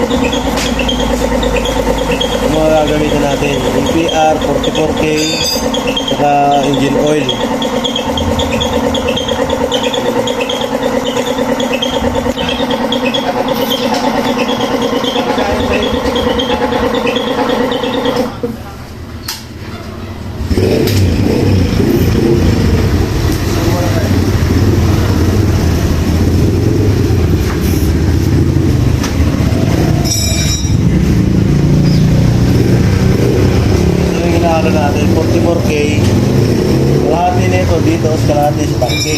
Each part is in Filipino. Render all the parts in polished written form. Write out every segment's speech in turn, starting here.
Yung mga gagamitin natin, EPR, 44K, saka engine oil. Ano natin, 44K, kalahati nito dito, kalahati sa tangke.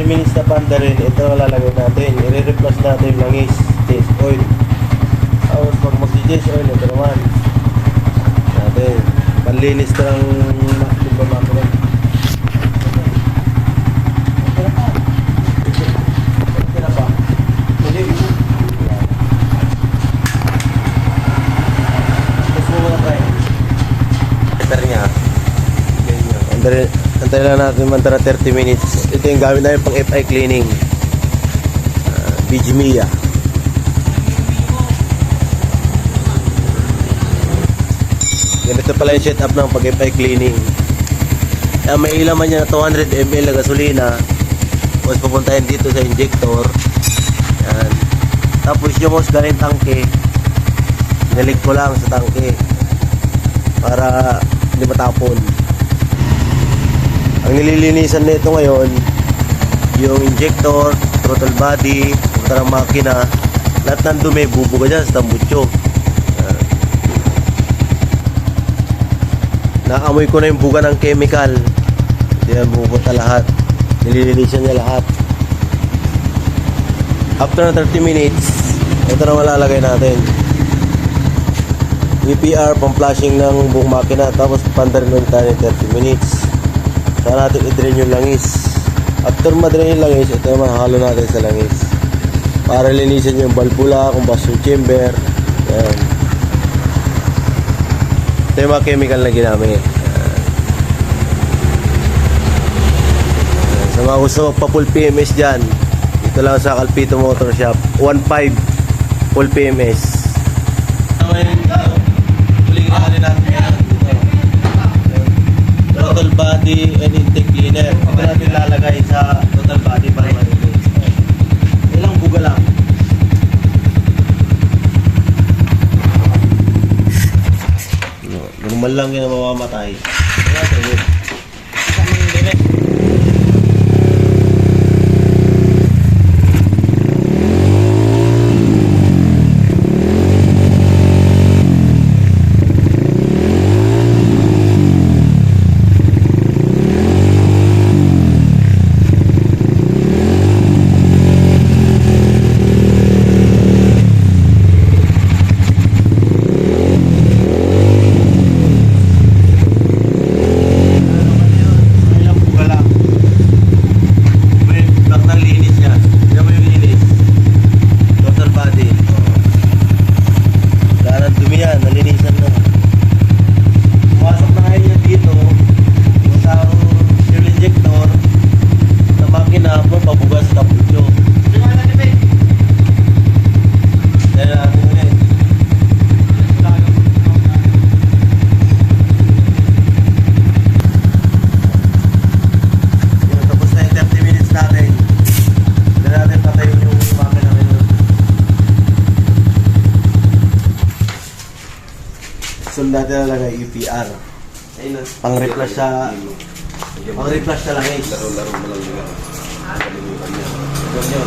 Minutes na banda rin, ito lalagay natin, i-replace natin yung langis, change oil. Tapos pag mag-change oil, ito naman natin, panlinis na lang yung makina. Antay lang natin mantara 30 minutes. Ito yung gamit namin pang FI cleaning, Bijimiya. Ganito pala yung setup ng pag FI cleaning. May ilaman niya na 200 ml na gasolina. Tapos pupuntahin dito sa injector. Yan. Tapos yung hose galing tangke, nilig ko lang sa tangke para hindi matapon. Ang nililinisan nito ngayon, yung injector, throttle body, pupunta ng makina, lahat ng dumi, bubuga dyan sa tambutso. Naamoy ko na yung buga ng chemical. Yan, bubuta lahat. Nililinisan niya lahat. After na 30 minutes, ito na malalagay natin. EPR, pang-flashing ng buong makina, tapos pandarin ulit tayo 30 minutes. Saan natin i-drain yung langis. After ma-drain yung langis, ito naman halo natin sa langis para linisin yung valvula, combustion chamber. Yan. Ito yung mga chemical na ginamit. Yan. Sa mga gusto pa full PMS dyan, dito lang sa Calpito Motor Shop. 1.5 full PMS. Huling natin natin total body and intake cleaner. Ito natin lalagay sa total body para malinis. Ilang buga lang. Normal lang yan mamamatay. Kaya ito yun. Sunod natin nalagay EPR. Pang-reflash sa... Pang-reflash sa langis. Laro-laro mo lang nila. Kalimutan niya. Ganun yun.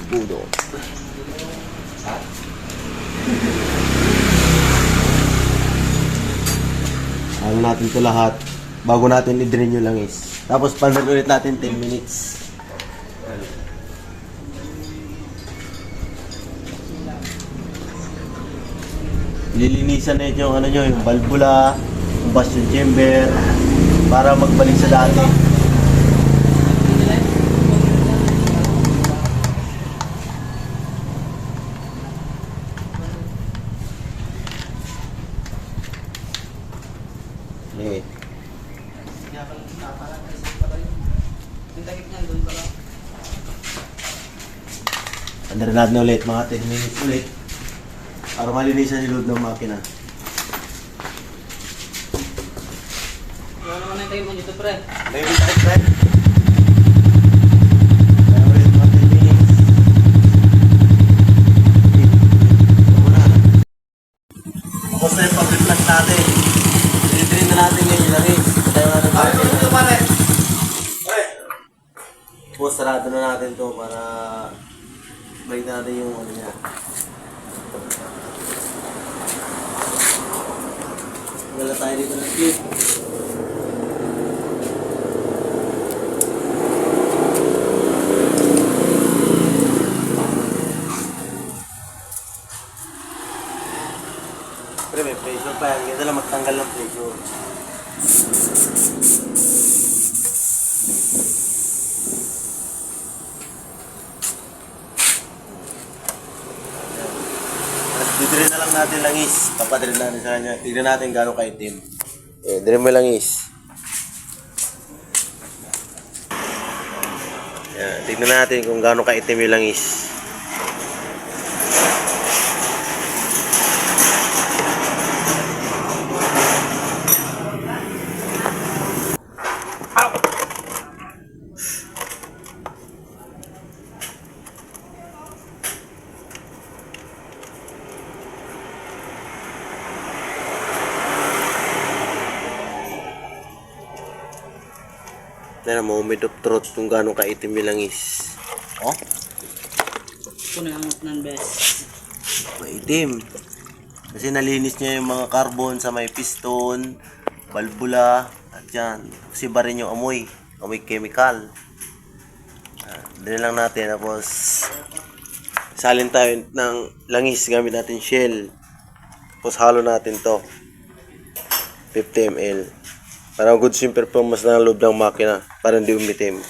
Budo. Ano natin ito lahat bago natin i-drain yung langis. Tapos pandan ulit natin 10 minutes. Lilinisan na yung ano nyo, yung valvula, combustion chamber para magbalik sa dati. Okay. Andarin natin ulit, mga 10 minutes ulit para malinisan yung load ng makina. Wala naman na tayo mo dito, pre. May tayo, friend. Kaya ulit, mga 10 minutes. Tapos na yung pag-reflash natin. I-drain na natin ngayon yung langis. Tayo natin natin. Tapos sarado na natin to para break natin yung ano niya. Wala tayo dito ng clip. Pero may pressure pa yan. Ganda lang magtanggal ng pressure. Didrin na lang natin langis. Papadrin natin sa kanya. Tignan natin gano'ng kaitim. Drin mo langis. Yan. Tignan natin kung gano'ng kaitim yung langis. Na moment of truth kung gano'ng kaitim yung langis. Oh? Kunangot ng best. Maitim. Kasi nalinis niya yung mga carbon sa may piston, valvula, at yan. Kasi ba rin yung amoy chemical. Dali lang natin. Tapos, salin tayo ng langis gamit natin shell. Tapos halo natin to. 50 ml. Para good yung performance ng loob ng makina. Para hindi umitim.